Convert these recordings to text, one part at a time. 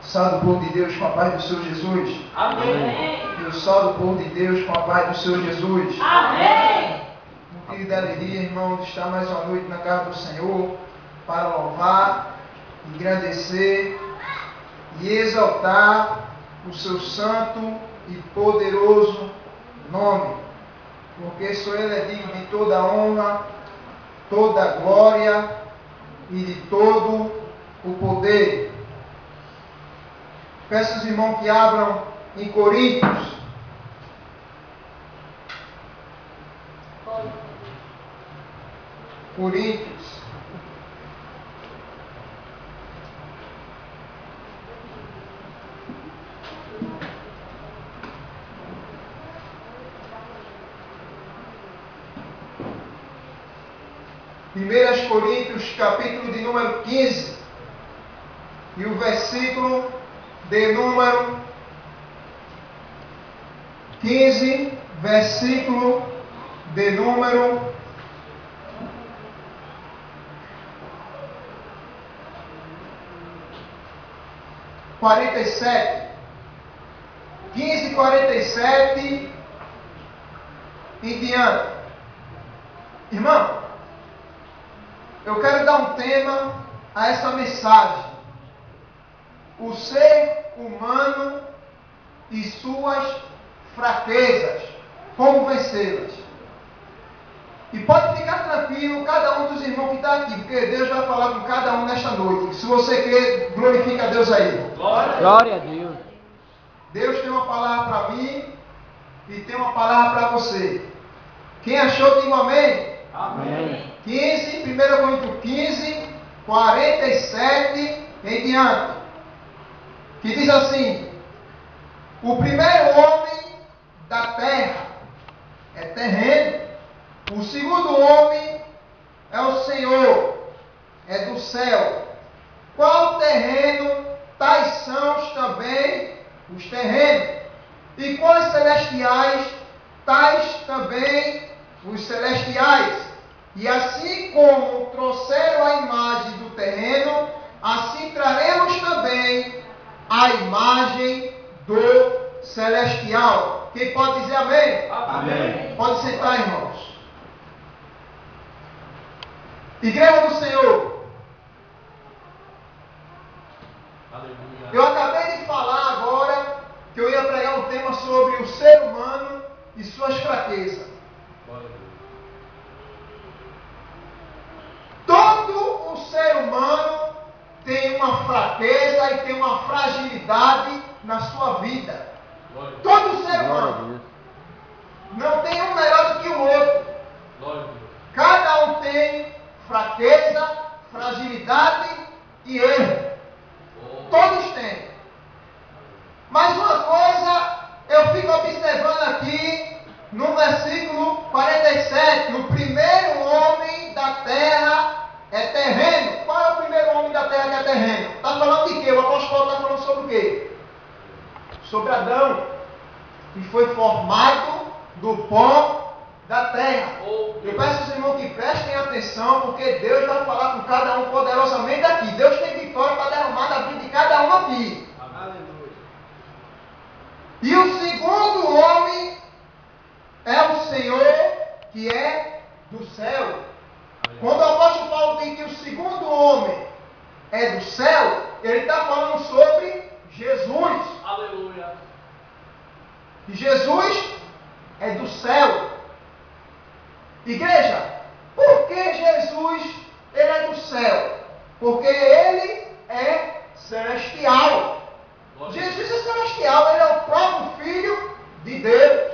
Salve o povo de Deus com a paz do Senhor Jesus. Amém. Eu salve o povo de Deus com a paz do Senhor Jesus. Amém. Motivo de alegria, irmãos, de estar mais uma noite na casa do Senhor para louvar, engrandecer e exaltar o seu santo e poderoso nome. Porque só Ele é digno de toda honra, toda glória e de todo o poder. Peço aos irmãos que abram em Coríntios. Coríntios. Primeiras Coríntios, capítulo de número 15. E o versículo de número 15, versículo de número 47. 15, 47 e diante. Irmão, eu quero dar um tema a essa mensagem. O ser humano e suas fraquezas. Como vencê-las. E pode ficar tranquilo, cada um dos irmãos que está aqui, porque Deus vai falar com cada um nesta noite. Se você quer, glorifica a Deus aí. Glória a Deus. Deus tem uma palavra para mim e tem uma palavra para você. Quem achou, diga amém. Amém. 15, 1 Coríntios 15, 47 em diante. Que diz assim: o primeiro homem da terra é terreno, o segundo homem é o Senhor, é do céu. Qual terreno, tais são também os terrenos, e quais celestiais, tais também os celestiais. E assim como trouxeram a imagem do terreno, assim traremos também a imagem do celestial. Quem pode dizer amém? Amém. Pode sentar, irmãos. Igreja do Senhor. Aleluia. Eu acabei de falar agora que eu ia pregar um tema sobre o ser humano e suas fraquezas. Todo o ser humano tem uma fraqueza e tem uma fragilidade na sua vida. Todo ser humano. Não tem um melhor do que o outro. Cada um tem fraqueza, fragilidade e erro. Todos têm. Mas uma coisa eu fico observando aqui no versículo 47. O primeiro homem da terra é terreno. Qual é o primeiro homem da terra que é terreno? Está falando de quê? O apóstolo Paulo está falando sobre o quê? Sobre Adão, que foi formado do pó da terra. Eu peço aos irmãos que prestem atenção, porque Deus vai falar com cada um poderosamente aqui. Deus tem vitória para derramar na vida de cada um aqui. Aleluia. E o segundo homem é o Senhor, que é do céu. Quando o apóstolo Paulo diz que o segundo homem é do céu, ele está falando sobre Jesus. Aleluia. E Jesus é do céu. Igreja, por que Jesus ele é do céu? Porque ele é celestial. Jesus é celestial, ele é o próprio Filho de Deus.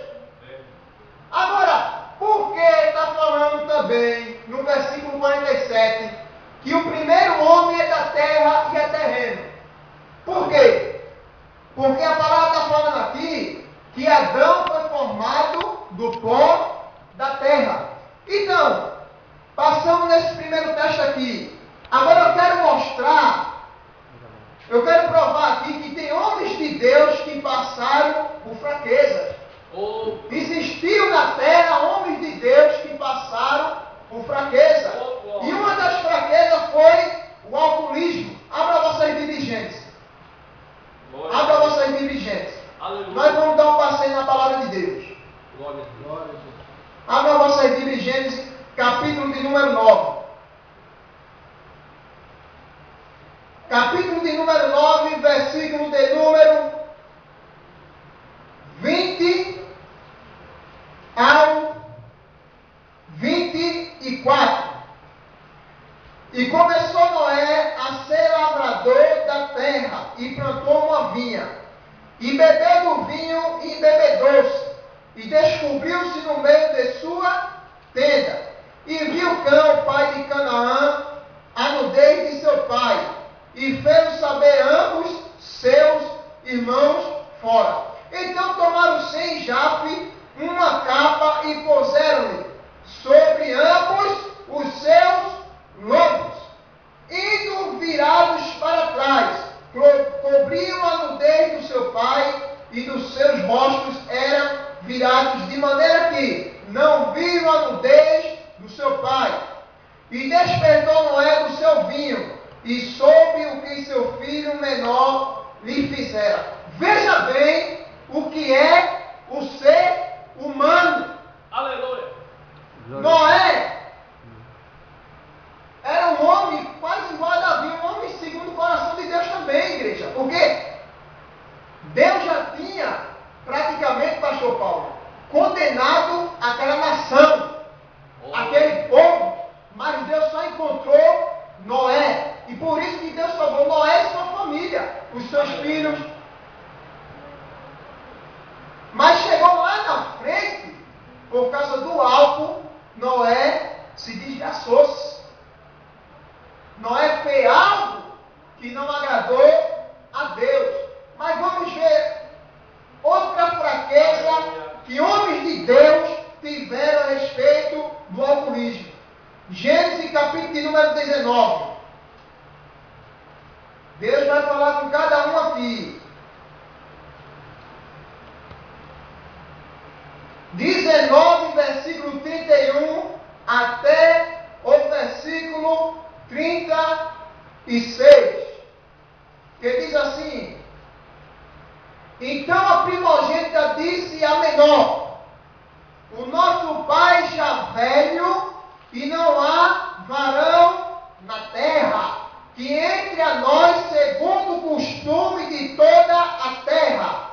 Agora, por que está falando também no versículo 47 que o primeiro homem é da terra e é terreno? Por quê? Porque a palavra está falando aqui que Adão foi formado do pó da terra. Então, passamos nesse primeiro texto aqui. Agora eu quero mostrar, eu quero provar aqui que tem homens de Deus que passaram por fraquezas. Existiu na terra homens de Deus que passaram por fraqueza. E uma das fraquezas foi o alcoolismo. Abra vossas diligências. capítulo de número 9, versículo de número 20 ao 24. E começou Noé a ser lavrador da terra, e plantou uma vinha, e bebeu do vinho e embebedou-se, e descobriu-se no meio de sua tenda. E viu Cã, pai de Canaã, a nudez de seu pai, e fez saber ambos seus irmãos fora. Então tomaram Sem e Jafe uma capa e puseram-lhe sobre ambos os seus lombos, indo virados para trás, cobriam a nudez do seu pai, e dos seus rostos eram virados, de maneira que não viram a nudez do seu pai. E despertou Noé do seu vinho, e soube o que seu filho menor lhe fizera. Veja bem o que é o ser humano. Aleluia. Noé era um homem quase igual a Davi, um homem segundo o coração de Deus também, igreja. Porque Deus já tinha praticamente, pastor Paulo, condenado aquela nação, aquele povo, mas Deus só encontrou Noé. E por isso que Deus salvou Noé e sua família, os seus filhos. Mas chegou lá na frente, por causa do álcool, Noé se desgraçou-se. Noé fez algo que não agradou a Deus. Mas vamos ver outra fraqueza que homens de Deus tiveram a respeito do alcoolismo. Gênesis capítulo de número 19. Deus vai falar com cada um aqui. 19, versículo 31 até o versículo 36. Que diz assim: Então a primogênita disse à menor: O nosso pai já velho, e não há varão na terra, que entre a nós segundo o costume de toda a terra.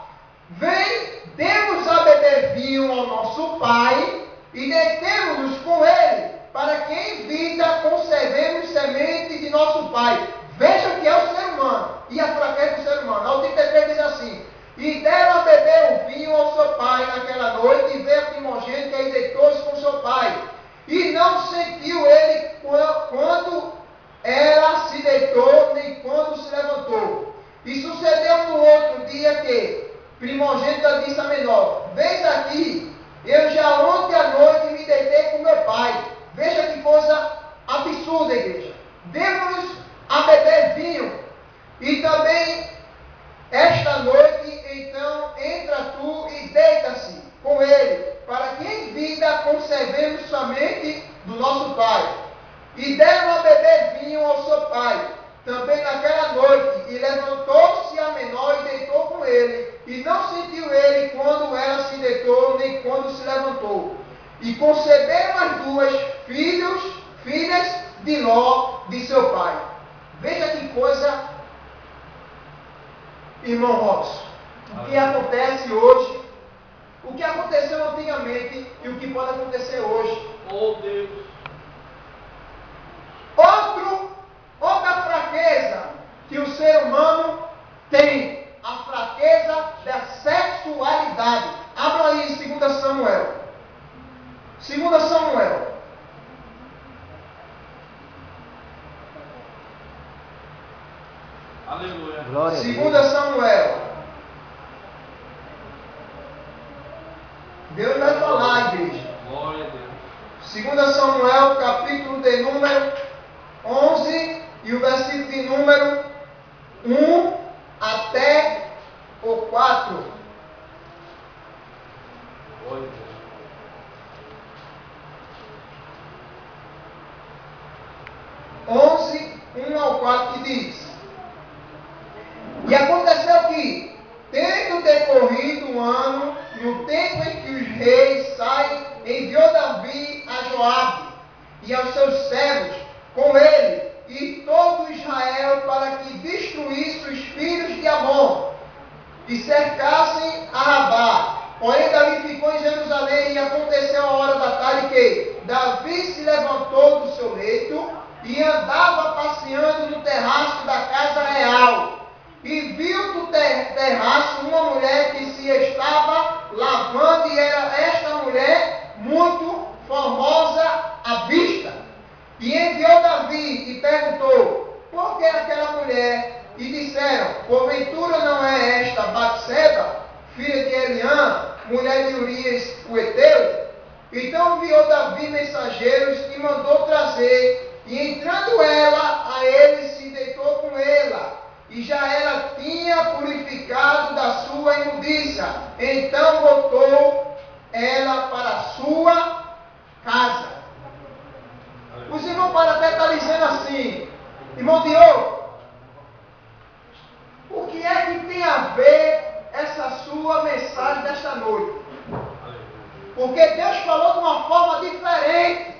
Vem, demos a beber vinho ao nosso pai, e deitemo-nos com ele, para que em vida conservemos semente de nosso pai. Veja o que é o ser humano, e a fraqueza do ser humano. Ao 33 diz assim: E deram a beber o vinho ao seu pai naquela noite, e veio a primogênita e deitou-se com seu pai. E não sentiu ele quando ela se deitou, nem quando se levantou. E sucedeu no outro dia que primogênita disse a menor: Vês aqui, eu já ontem à noite me deitei com meu pai. Veja que coisa absurda, igreja. Demos-nos a beber vinho, e também esta noite, então, entra tu e deita-se com ele, para que em vida conservemos somente do nosso pai. E deram a beber vinho ao seu pai, também naquela noite, e levantou-se a menor e deitou com ele, e não sentiu ele quando ela se deitou, nem quando se levantou. E conceberam as duas filhas de Ló, de seu pai. Veja que coisa, irmão Robson, o que acontece hoje, o que aconteceu antigamente e o que pode acontecer hoje. Oh Deus. Outra fraqueza que o ser humano tem, a fraqueza da sexualidade. Abra aí em 2 Samuel. 2 Samuel. Aleluia. 2 Samuel. Deus vai falar, igreja. Glória a Deus. 2 Samuel, capítulo de número 11 e o versículo de número 1 até o 4. Glória a Deus. 11, 1 ao 4, que diz: E aconteceu que, tendo decorrido um ano, no tempo em que os reis saem, enviou Davi a Joabe e aos seus servos com ele e todo Israel, para que e cercassem a Rabá. Porém, Davi ficou em Jerusalém, e aconteceu a hora da tarde que Davi se levantou do seu leito e andava passeando no terraço da casa real. E viu do terraço uma mulher que se estava lavando, e era esta mulher muito formosa à vista. E enviou Davi e perguntou: por que aquela mulher? E disseram: porventura não é esta Batseba, filha de Eliã, mulher de Urias o Heteu? Então enviou Davi mensageiros e mandou trazer, e entrando ela a ele, se deitou com ela, e já ela tinha purificado da sua imundícia. Então voltou ela para a sua casa. Os irmãos podem até estar dizendo assim: irmão Diogo, o que é que tem a ver essa sua mensagem desta noite? Porque Deus falou de uma forma diferente.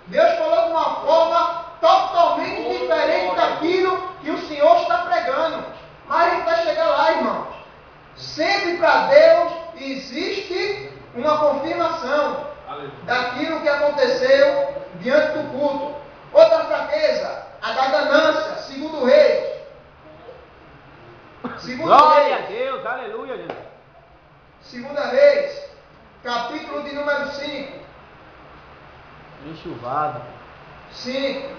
Deus falou de uma forma totalmente diferente daquilo que o Senhor está pregando. Mas a gente vai chegar lá, irmãos. Sempre para Deus existe uma confirmação daquilo que aconteceu diante do culto. Outra fraqueza, a da ganância, segundo Reis. Glória a Deus, aleluia, Jesus. Segunda Reis, capítulo de número 5. Enxurrado. 5.